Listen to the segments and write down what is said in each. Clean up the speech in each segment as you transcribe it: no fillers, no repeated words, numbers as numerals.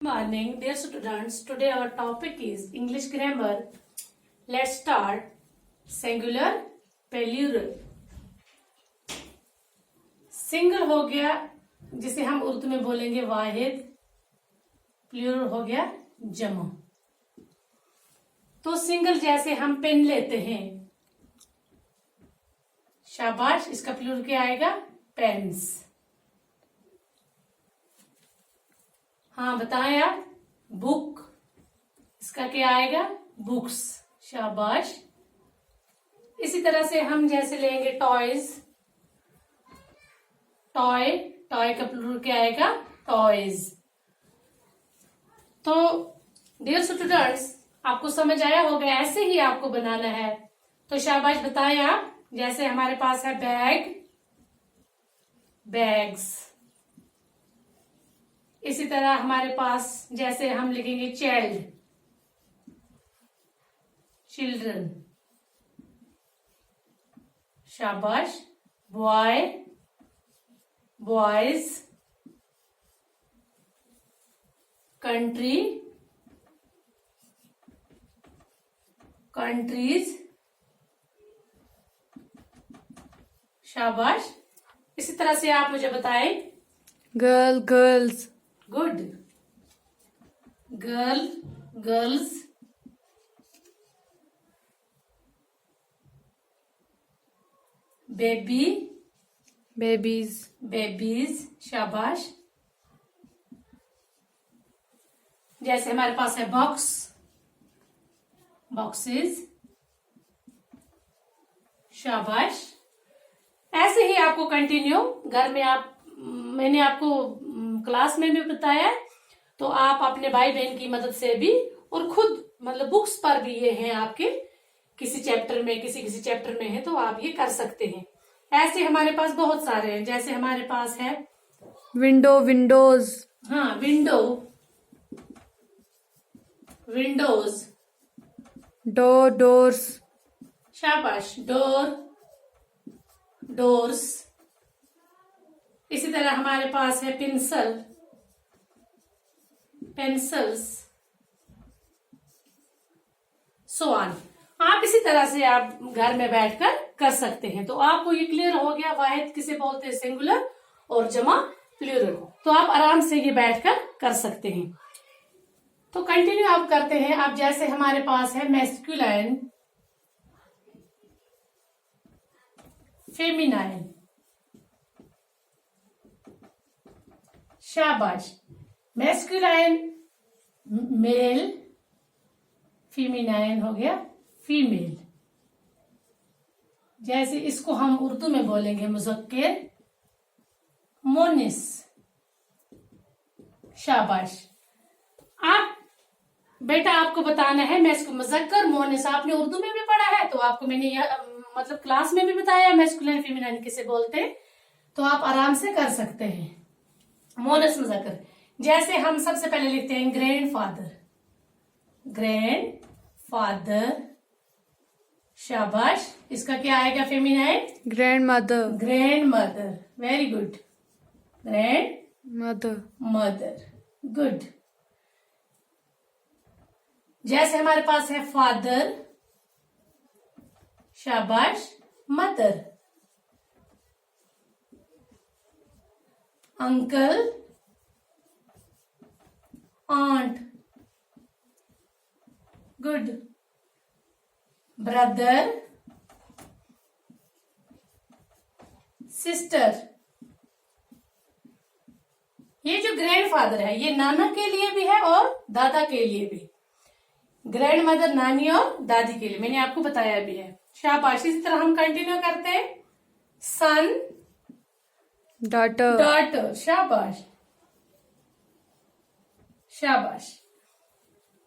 Morning, dear students. Today our topic is English grammar. Let's start. Singular, plural. Single हो गया जिसे हम उर्दू में बोलेंगे वाहिद, प्लूरल हो गया जमा। तो सिंगल जैसे हम पेन लेते हैं, शाबाश, इसका प्लूरल क्या आएगा? पेन्स। हाँ बताएं आप। बुक, इसका क्या आएगा? बुक्स, शाबाश। इसी तरह से हम जैसे लेंगे टॉयज, टॉय, टॉय का प्लूरल क्या आएगा? टॉयज। तो डियर स्टूडेंट्स, आपको समझ आया होगा, ऐसे ही आपको बनाना है। तो शाबाश बताएं आप। जैसे हमारे पास है बैग, बैग्स। इसी तरह हमारे पास जैसे हम लिखेंगे चाइल्ड, चिल्ड्रन, शाबाश। Boy, boys. कंट्री, कंट्रीज, शाबाश। इसी तरह से आप मुझे बताएं। Girl, girls. Good. Girl, girls. Baby, babies. Babies, शाबाश। जैसे हमारे पास है बॉक्स, बॉक्सेस, शाबाश। ऐसे ही आपको कंटिन्यू घर में आप, मैंने आपको क्लास में भी बताया, तो आप अपने भाई बहन की मदद से भी और खुद मतलब बुक्स पर भी ये हैं आपके, किसी चैप्टर में, किसी किसी चैप्टर में है तो आप ये कर सकते हैं। ऐसे हमारे पास बहुत सारे हैं। जैसे हमारे पास है विंडो, विंडोज। हाँ, विंडो, विंडोज, डोर, डोर्स। शाबाश। Door, doors. इसी तरह हमारे पास है पेंसिल, पेंसिल्स, सो ऑन। आप इसी तरह से आप घर में बैठकर कर सकते हैं। तो आपको ये क्लियर हो गया वाहिद किसे बोलते हैं, सिंगुलर, और जमा प्लूरल। तो आप आराम से ये बैठकर कर सकते हैं। तो कंटिन्यू आप करते हैं। अब जैसे हमारे पास है मैस्कुलाइन, फेमिनाइन, शाबाश। मैस्कुलाइन मेल, फेमिनाइन हो गया फीमेल। जैसे इसको हम उर्दू में बोलेंगे मुज़क्किर, मोनिस, शाबाश। आप बेटा आपको बताना है, मैं इसको मुज़क्किर, मोनिस आपने उर्दू में भी पढ़ा है, तो आपको मैंने यह मतलब क्लास में भी बताया मैस्कुलाइन फेमिनाइन किसे बोलते हैं, तो आप आराम से कर सकते हैं। मोनिस, मुज़क्किर। जैसे हम सबसे पहले लिखते हैं ग्रैंड फादर, ग्रैंड फादर, शाबाश। इसका क्या आएगा feminine? Grandmother, grandmother, very good. Grandmother. Mother, good. जैसे हमारे पास है फादर, शाबाश। Mother, uncle, aunt, good. Brother, sister. ये जो ग्रैंडफादर है ये नाना के लिए भी है और दादा के लिए भी। ग्रैंड मदर नानी और दादी के लिए, मैंने आपको बताया भी है, शाबाश। इसी तरह हम कंटिन्यू करते हैं। सन, डॉटर, डॉटर, शाबाश, शाबाश।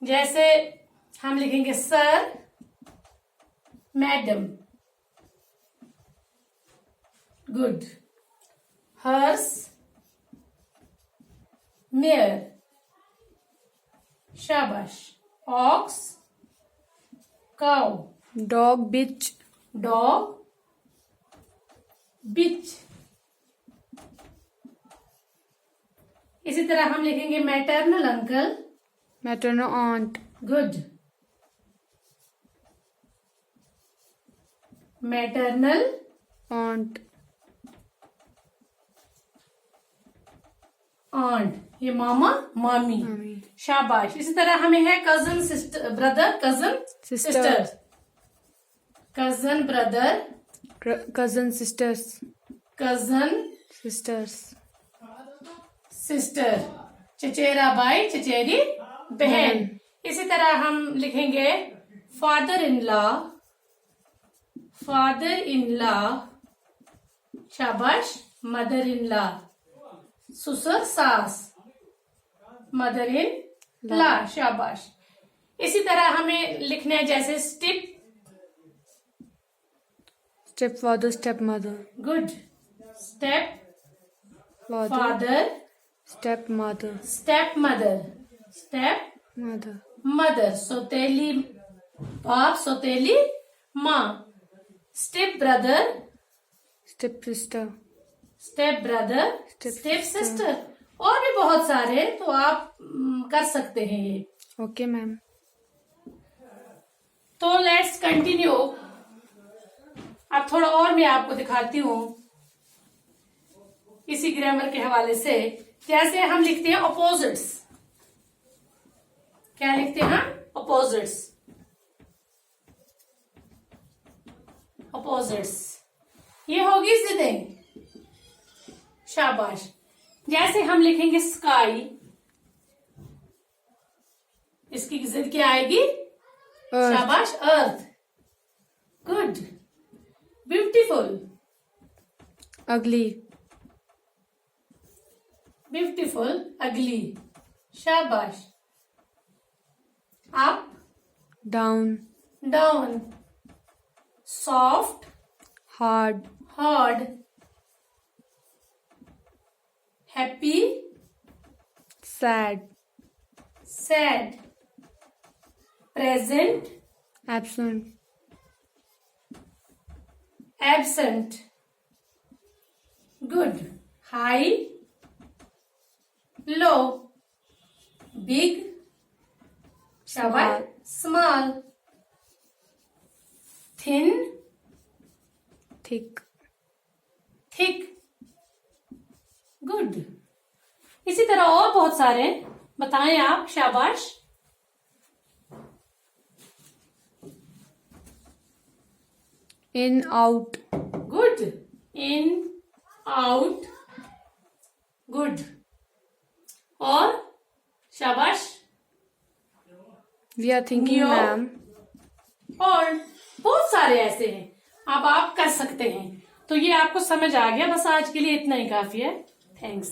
जैसे हम लिखेंगे sir, madam, good. Horse, mare, शाबाश। Ox, cow, dog, bitch. Dog, bitch. इसी तरह हम लिखेंगे maternal uncle. maternal aunt, good. Maternal aunt, aunt, ये मामा मामी। mommy, शाबाश। इसी तरह हमें है cousin sister brother, cousin Sister. Sister, cousin brother, cousin sisters, cousin sisters, sister, चचेरा भाई, चचेरी बहन। इसी तरह हम लिखेंगे father in law, father in law, शाबाश। मदर इन लॉ, ससुर सास, मदर इन लॉ, शाबाश। इसी तरह हमें लिखना है जैसे step, stepfather, stepmother, good. Step father, father, stepmother, step mother, step mother, mother, सौतेली बाप, सौतेली माँ। Step brother, stepsister, step brother, Step step sister. Sister, और भी बहुत सारे, तो आप कर सकते हैं ये। okay ma'am, तो लेट्स कंटिन्यू। अब थोड़ा और मैं आपको दिखाती हूँ इसी ग्रामर के हवाले से। जैसे हम लिखते हैं अपोजिट्स, क्या लिखते हैं? अपोजिट्स, अपोजिट्स, ये होगी जिदें, शाबाश। जैसे हम लिखेंगे स्काई, इसकी जिद क्या आएगी? earth, शाबाश, earth. Good. Beautiful, ugly, beautiful, ugly, शाबाश। Up, down, down, soft, hard, hard, happy, sad, sad, present, absent, absent. Good. High, low, big, शाबाश, small, thin, thick, thick. Good. इसी तरह और बहुत सारे बताएं आप, शाबाश। in, out, good. In, out, good. और शाबाश, we are thinking Neo. ma'am, और बहुत सारे ऐसे हैं, अब आप कर सकते हैं। तो ये आपको समझ आ गया, बस आज के लिए इतना ही काफी है। थैंक्स।